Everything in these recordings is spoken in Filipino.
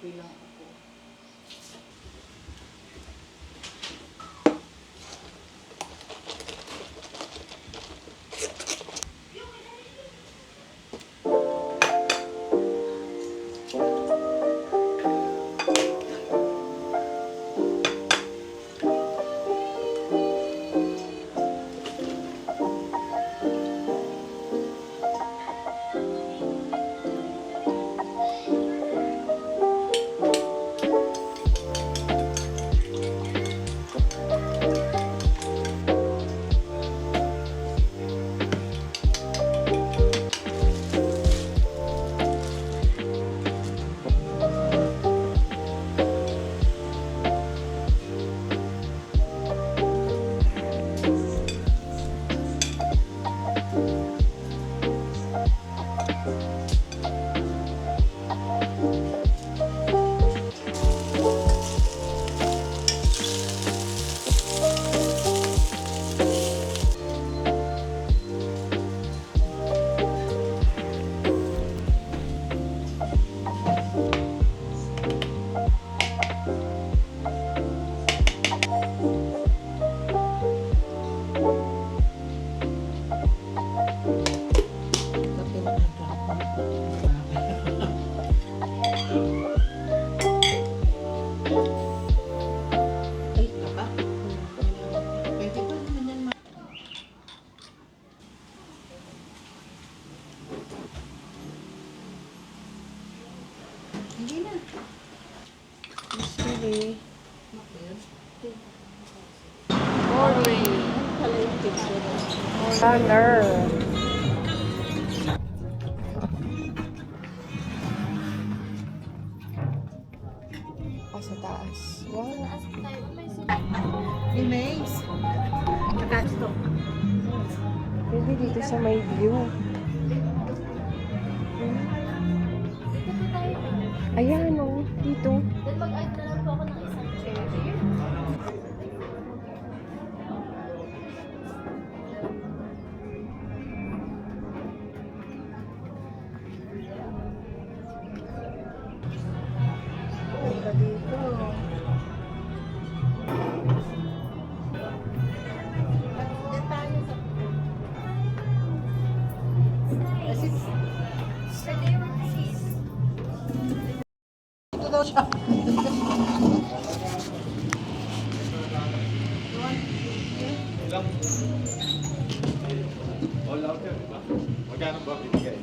Bilang ako. Sorry. Sorry. Color. Sa taas. Wow. Imaze. Nakasto. Pwede dito sa may view. Ayan o. Dito. Then mag-add na lang po ako ng isang chair. Punta dito. Diyan tayo sa kasi ito daw siya. All out yan, diba? Magkano ba bibigay?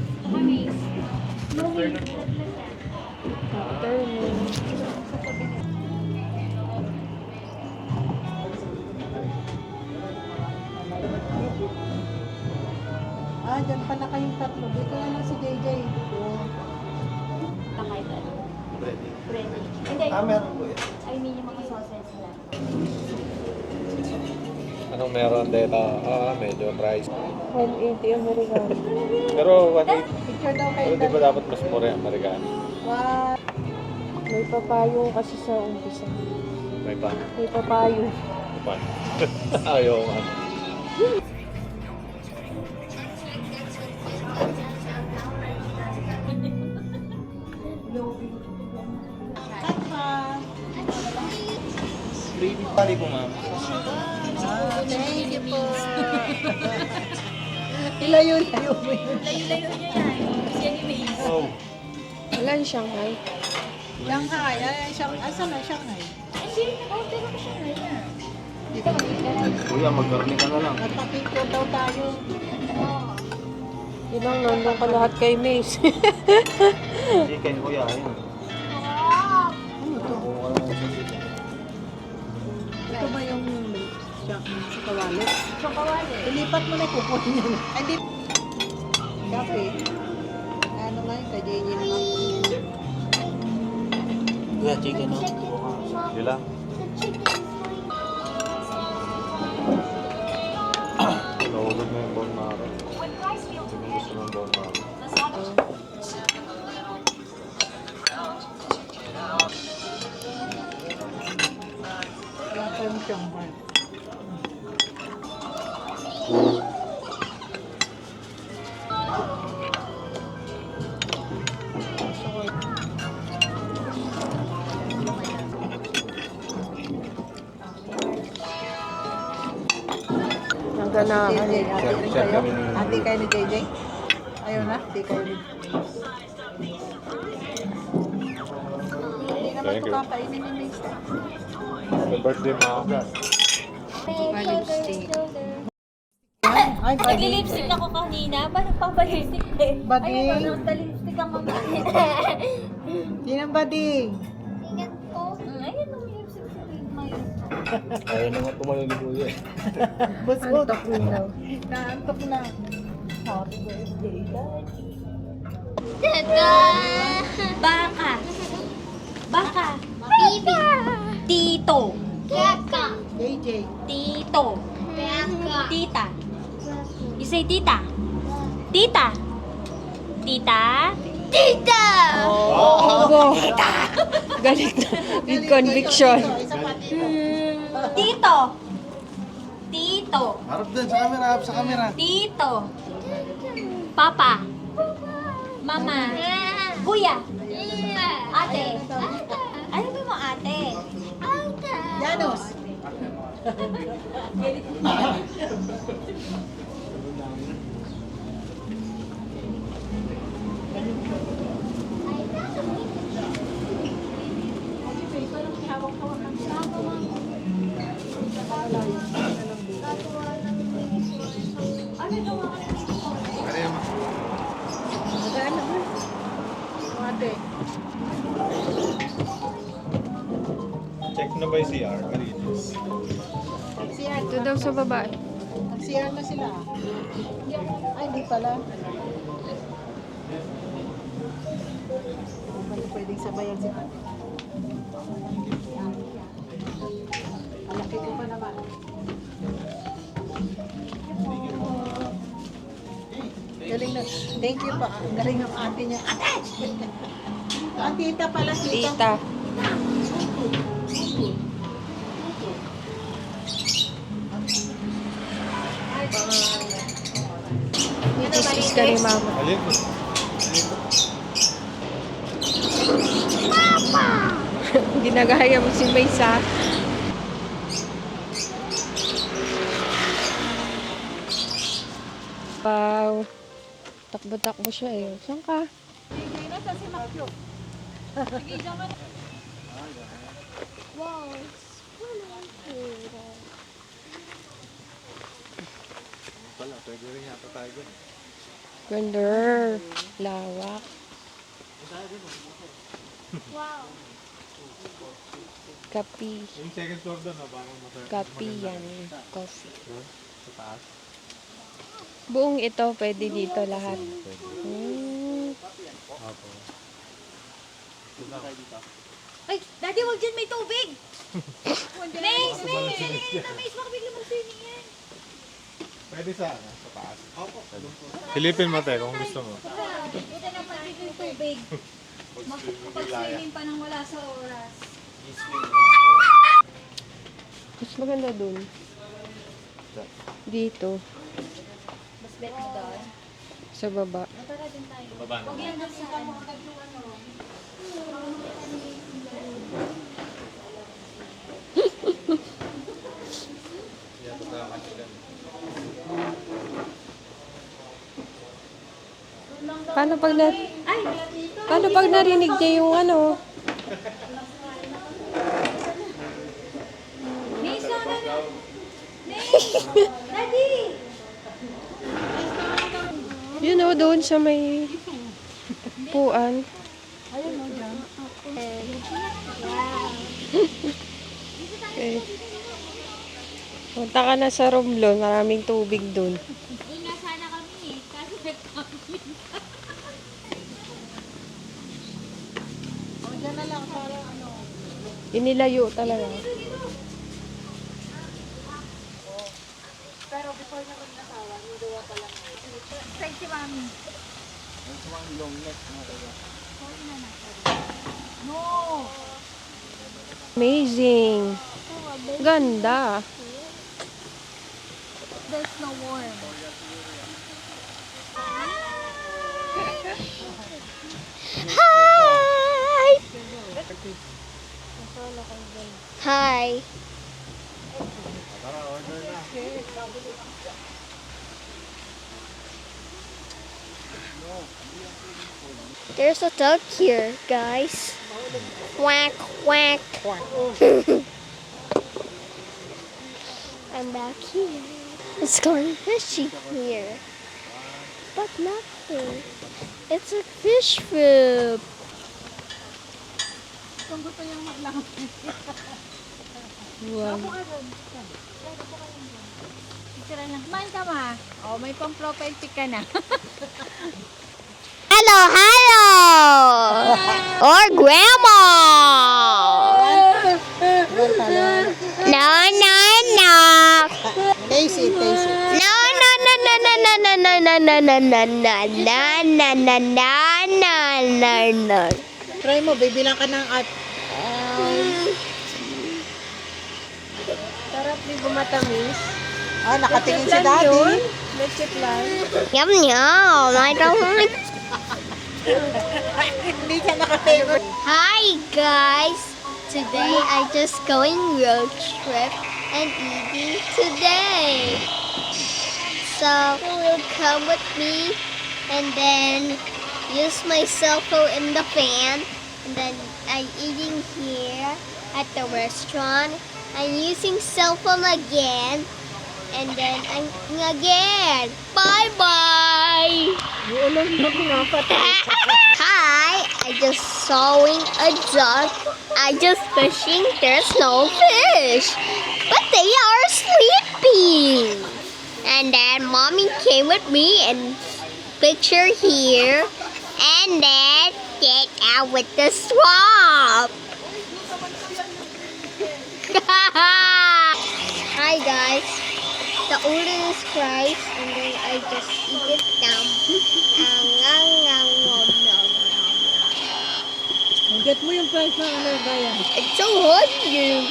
After mo. Dyan pala kayong tatlo. Dito na lang si JJ. Nakay meron po yan. I mean, yung mga sausage lang. Anong meron dito? Medyo price. 180 Amerikano. Pero 180. Picture daw kayo. Pero di ba dapat mas mura yung Amerikano? Wow. May papayong kasi sa umpisa. May pa. May papayong. Pa. Ayaw nga. Baby pali po, ma'am. Thank you po. Ilayo-layo mo yun. Layo-layo niya yan. Kasi yan yung maze. Oh. Wala yung Shanghai. Shanghai. Asan na Shanghai? Hindi, naka-order ako siya ngayon. Kuya, mag-garni ka na lang. Magpa-picture daw tayo. Yun lang, nandun ka lahat kay Mace. Chicken, kuya. Ayun. Kuha ka lang ng chicken. Ito ba yung sa kawali? So, kawali. Ilipat mo na yung kukunin niya. Ay, di. Kape. Ano nga yun? Kay JJ naman. Kuya, chicken, no? Yun lang. Nahulog na yung bone marrow. Hindi mo gusto ng bone marrow. Wala pa yung Shanghai. Ang ganahan. JJ, ate rin Share kayo? kami ni- Ate kayo ni JJ? Ayaw na? Ate kayo ni... Hindi naman Thank ito you. kakainin ni Mace. Happy birthday, mga Lipstick. Ay, Nagli-lipstick ako kanina. Paano pa ba lipstick eh? Bading. Ayun, nagta-lipstick ang mga. Sinang bading? Ingat ko. Ayun, may lipstick sa ngayon. Ayaw naman tumalo ni kuya. Busbot. Antok na. Naantok na. Happy birthday, Daddy. Baka. Baka. Bibi. Tito. Kaka. JJ. Tito. Tita. You say tita. Tita. Tita. Tita. Oh, galit na. With conviction. Isa pa dito. Tito. Tito. Harap dyan sa camera, harap sa camera. Tito. Papa. Mama. Kuya. Ate. Ano ba mo ate? Janos. Magana mo. Ate. Check na ba yung CR? Malinis. CR. Ito daw sa babae. Nag-CR na sila. Ay, hindi pala. Bali pwedeng sabayan si Pati. Alaki ko pa naman. Galing na. Thank you pa. Ang galing ng ate niya. Ate! Ah, tita pala, tita. Tita. Itis ka ni mama. Alin? Ginagaya mo si Mace, ha? Wow. Takbo-takbo siya eh. Saan ka? Wow. Pala, pwede rin yata tayo dun. Ganda. Lawak. Wow. Kapi. Yung second floor doon, parang masarap. Kapi yan. Coffee. Doon, sa taas. Buong ito, pwede dito lahat. Pwede. Hmm. Apo. Ay, Daddy, wag dyan may tubig! Mace! Mace! Mace, baka bigla mag-swimming yan. Pwede sa taas. Silipin mo, te, kung gusto mo. Ito na pati yung tubig. Kapag-swimming pa nang wala sa oras. Mas maganda dun. Dito. Mas bet mo doon. Sa baba. Tara din tayo. Baba na. Huwag yan doon sa ano. Paano pag na... Paano pag narinig niya yung ano? Mace, no, no, no. Mace! Daddy! You know, doon sa may puan. Okay. Punta ka na sa Romblon, maraming tubig doon. Doon nga sana kami eh. Kaso nagkakami. O, dyan na lang para ano. Inilayo talaga. Pero before na mag-nasawa, niluwa pa lang. Thank you, Mami. No! Amazing. Ganda. There's no warm. Hi! Hi. There's a duck here, guys. Quack, quack. I'm back here. It's going fishing here. But nothing. It's a fish food. Kung gusto niyang maglangoy. Wow. Picture lang. Kumain ka ma. Oh, may pang profile pic ka na. Hello, hello! Or grandma! No, no, no! Taste it, taste it. No, no, no, no, no, no, no, no, no, no, no, no, no, no, no, no, no, no. Try mo, bibilang ka ng at. Sarap di bumatamis. Ah, nakatingin si Daddy. Legit lang. Yum, yum. I don't like... Hindi ka nakatingin. Hi, guys. Today, I just going road trip and eating today. So, will come with me and then use my cell phone in the fan. And then I'm eating here at the restaurant. I'm using cell phone again. And then I'm eating again. Bye-bye. Hi, I just sawing a duck. I just fishing. There's no fish. But they are sleeping. And then mommy came with me and picture here. And then get out with the swamp. Hi guys. The order is rice and then I just eat it down. Get mo yung price ng alergayan. It's so hungry.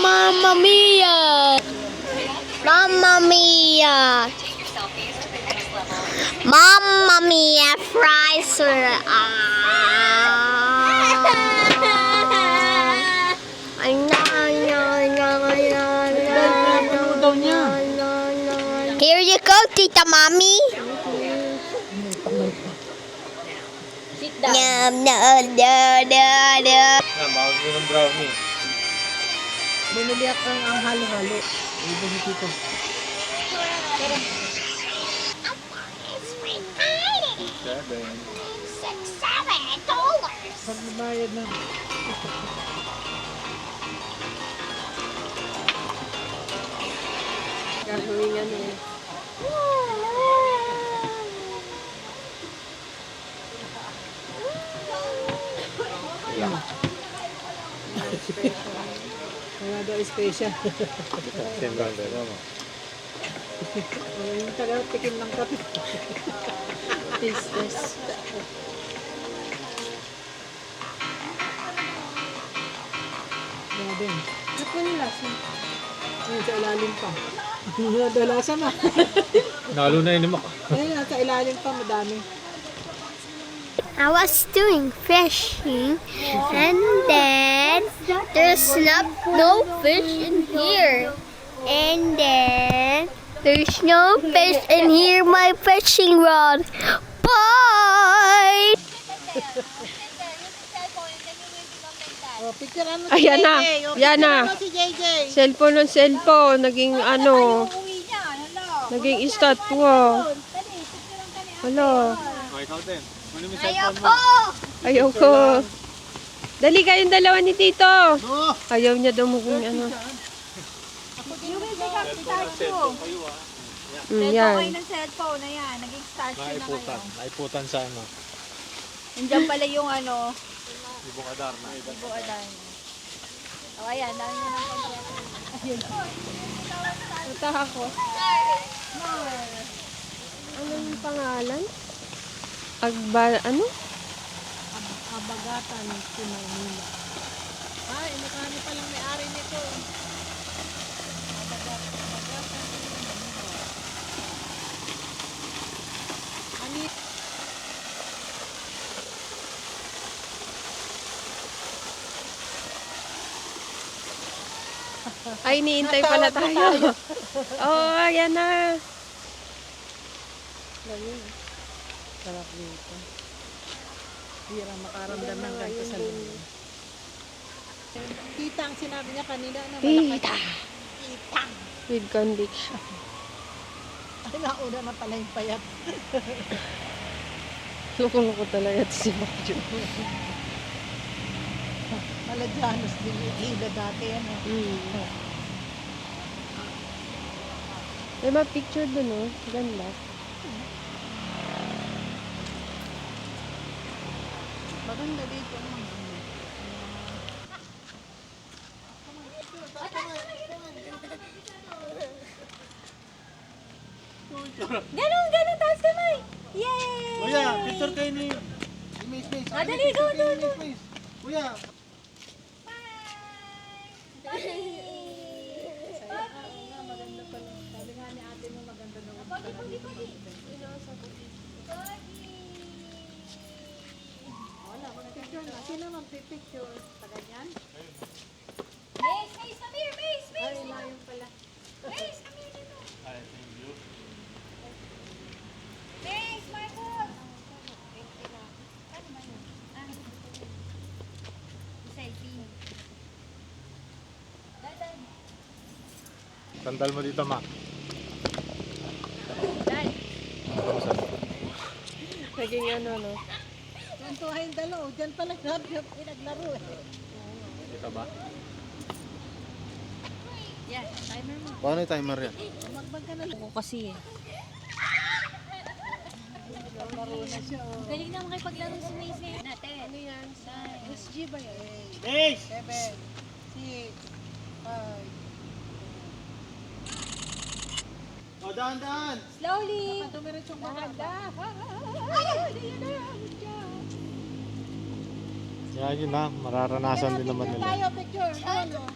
Mamma mia! Mamma mia! Mamma mia! Fries are Daw niya. Here you go, Tita Mommy. Sit down. Yum, no, no, no, no. Yan, bawag mo ng brownie. Bumili ako ang halo-halo. $6, $7. Pagbayad na. Gagawin ano eh. Wala daw special. Siyempre. Yung taga-tikim ng kape. Taste test. Grabe. Ako yung lasa. Ayun, sa ilalim pa. Nadalasa na. Nalo na yun ako. Ayun, nasa ilalim pa, madami. I was doing fishing, and then there's no fish in here. And then there's no fish in here, my fishing rod. Bye! Oh, picturean mo si Ayan na. JJ. Oh, Yan na. picturean mo si JJ. Cellphone ng cellphone. Naging ano. Uwi niya, hala. Naging statwa. Dali, picture lang kanya. Hala. Okay, ikaw din. Ano yung Ayoko! Ayoko. Dali kayong dalawa ni Tito. Ayaw niya daw maging ano. You will pick up the tattoo. Yan. Kayo ng cellphone na yan. Naging statue na kayo. Naiputan sa ano. Nandiyan pala yung ano. Ibo kadar na. Ibo Adan. O ayan, dami na ng kompleto. Punta ako. Ano yung pangalan? Ano? Abagatan si Maynila. Ay, nakani pa lang may-ari nito. Ay, niintay pala tayo. Oo, ayan na. Sarap dito. Bira makaramdam ng ganito sa lumin. Tita ang sinabi niya kanina na Tita. Titang. With conviction. Ay, nauna na pala yung payat. Loko-loko talaga si Bakjo. Maladianos din yung hila dati yan. May mga picture dun, oh. Ganda. Maganda dito ang mga ano. Ganun, taas kamay. Yay! Kuya, picture kayo ni... Miss. Dali, go. Kuya, Maganda pala. Sabi nga ni ate mo maganda daw. Wala, mag-picture na. Sino mag-picture? Paganyan? Mace, come here, Mace. Ay, layo pala. Mace, come here dito. Mace, Marcos. Ano ba yun? Selfie. Dadan. Sandal mo dito, Ma. Dan. Naging ano, no? Yan to ay dalaw. Diyan pala pinaglaro eh. Dito ba? Yan, timer mo. paano yung timer yan? Magbag ka na lang. Ako kasi eh. Galing na makipaglaro si Mace ngayon natin. Ano yan? SG ba yan? Miss! 7, 6, 5. O, daan! Slowly. Tumiritsong maganda. Yun na. Mararanasan din naman nila. Tayo, picture. Ano?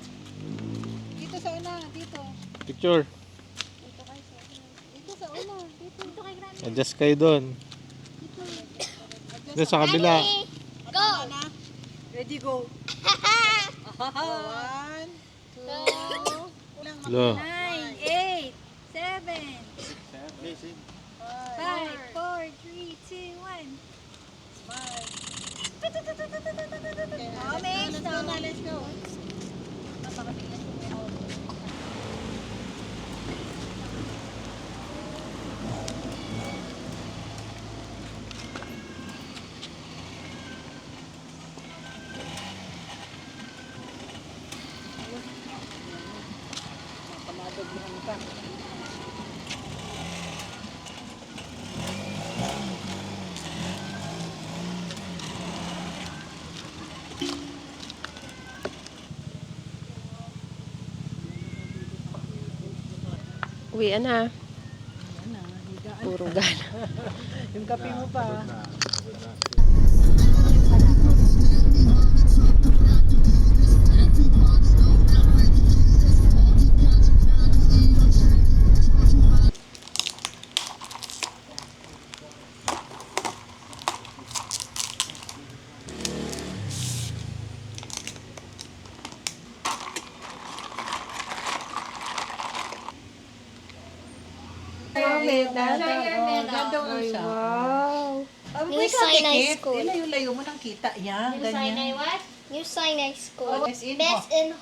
Dito sa una, dito. Picture. Dito sa una, dito. Dito kay Granny. Adjust kayo doon. Dito sa kabila. Go! Ready, go. 1, 2, Lo. 9, 8, 7, 5, 4, 3, 2, 1. Oh, Mace, Let's go na, let's go. Pamadagdahan ka. uwian ha. Puro gana. Yung kape mo pa. Ay, wow. New Sinai School. Layo-layo mo ng kita yan. Ganyan. what? New Sinai School. Best in Best in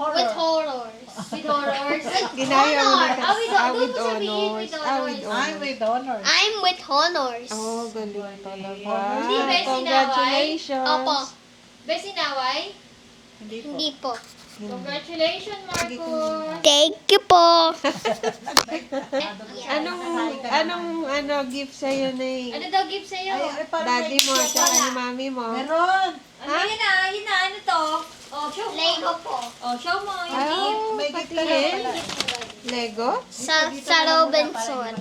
with horrors. With horrors. Ginaya mo na Ah, with honors. with Doon mo sabihin honors. with With honors. I'm with honors. I'm with honors. Oh, galing talaga. Hindi ba sinaway? Congratulations. Opo. Besinaway? Hindi po. Hindi po. Congratulations, Marcos. Thank you po. Anong gift sa'yo na Ano daw gift sa'yo? Ay, parang daddy may mo at siya ni mami mo? Meron. Ano yun na, ano to? Oh, show mo. Lego po. Oh, show mo yung gift. May gift ka patingin. rin. Lego? Sa Robinson.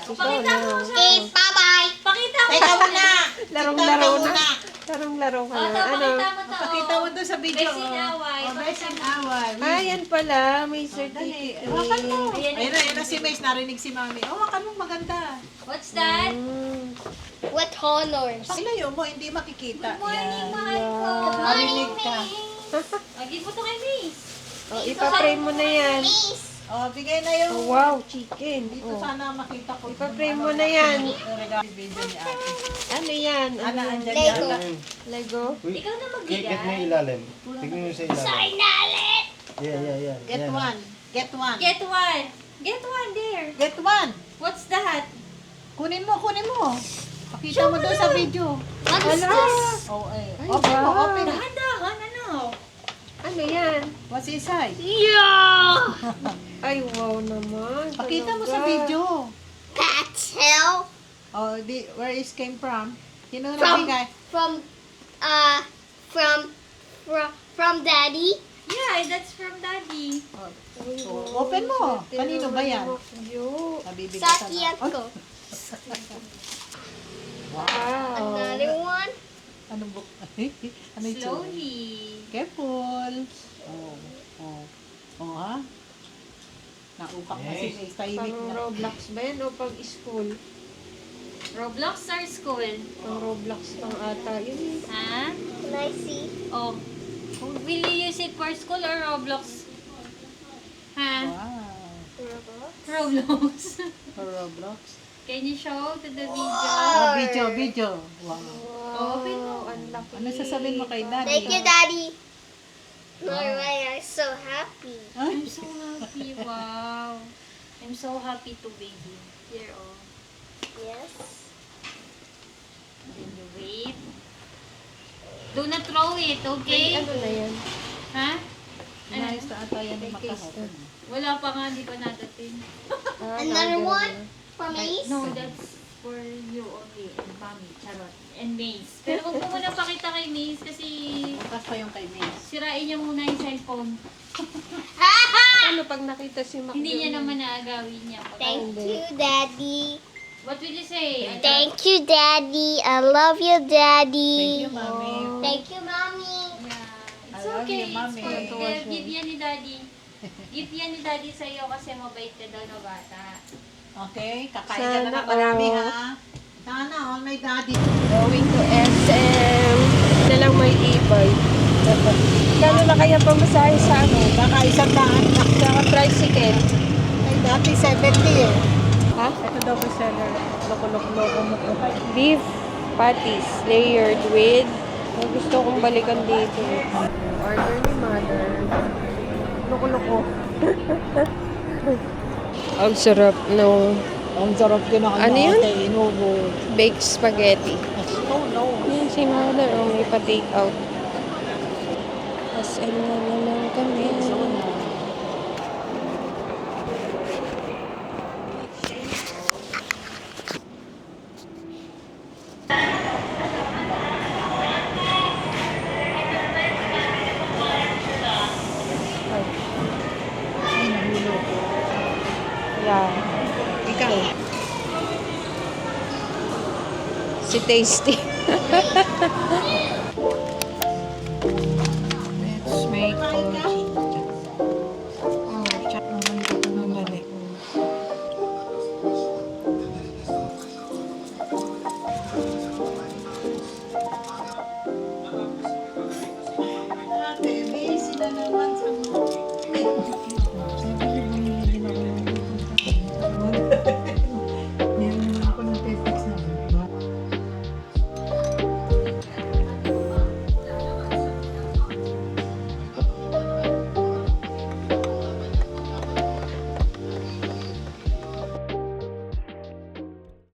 Pakita mo sa... Okay, bye-bye. Pakita mo. Teka mo na. Larong-laro na. Larong-laro ka Oh, na. to, Ano? pakita mo to. Pakita mo doon sa video. Besinaway. Best in away. Ah, yan pala. May Dali. certificate. Hawakan mo. Ayan, Ayun na si Mace. Narinig si Mami. Hawakan mo maganda. What's that? With honors. Ilayo mo, hindi makikita. Good morning, mahal ko. Narinig ka. Lagi mo to kay Miss. Oh, ipa-frame mo na yan. Oh, bigay na yung... Oh, wow, chicken. Dito Oh. sana makita ko. Ipa-frame mo na yan. Regalo video ni ate. Ano yan? Ana, Ano? andyan Lego. yan. Lego? Ikaw na Kikit mo magbigay. yung ilalim. Tignan mo sa ilalim. Yeah. Get Yan. one. Get one. Get one. Get one there. Get one. What's that? Kunin mo, kunin mo. Pakita mo doon sa video. What is this? Oh, eh. Ay, Open mo, wow. open. Dahan-dahan, ano? Ano yan? What's inside? Yeah! Ay, wow naman. Pakita mo sa Talaga. video. Patel Oh, where is came from? Sino From- nagbigay? from from Daddy. Yeah, that's from Daddy. Oh, open mo. Kanino ba yan? Yo. Nabibigay Sa ka na. tiyan ko. Wow. Another one. Anong book? Ano ito? Slowly. Careful. Oh, oh. Oh, ha? Naupak na si Mace. Tahimik Pang na. Roblox ba yan o pag school? Roblox or school? Pang Roblox pang ata. Yun. Ha? Can I see? Oh. Will you use it for school or Roblox? Ha? Wow. Roblox. For Roblox. Can you show to the video? Oh, video. Wow. Open mo. Ang laki. Ano sasabihin mo kay Daddy? Thank you, Daddy. Alright, I'm so happy. I'm so happy. Wow. I'm so happy to be here. Oh. Yes. Then you wait. Do not throw it, okay? Ano na yan? Ha? Nice na ata yan yung makahapon. Wala pa nga, di pa nadating. Ah, Another nagano one na. for me. No, that's for you only. And Mami, Charot. And Maze. Pero huwag mo muna pakita kay Maze kasi Bukas pa yung kay Mace. sirain niya muna yung cellphone. Ano pag nakita si Mac? Hindi niya naman naagawin niya. Thank you, Daddy. What will you say? Thank you, Daddy. I love you, Daddy. Thank you, Mami. Thank you, Mommy. Yeah. It's I love okay. you, Mami. It's for give yan ni Daddy. Give yan ni Daddy sa'yo kasi mabait ka daw na bata. Okay? Kakain ka na Sana ng marami, all. ha? Sana all my daddy. Going to SM. Na lang may e-bike. Kano na kaya pamasahe sa amin? Baka isang daan. Sa tricycle. Ay, dati 70 eh. Ha? Ito daw po seller. Loko-loko mo to. Beef patties layered with gusto kong balikan dito. Order ni mother. Loko-loko. Ang sarap no Ang sarap din ang Ano yun? inubo. baked spaghetti. Oh, no. Yan si mother may pa-take out. Tapos ano na naman kami. Yeah. Si Tasty.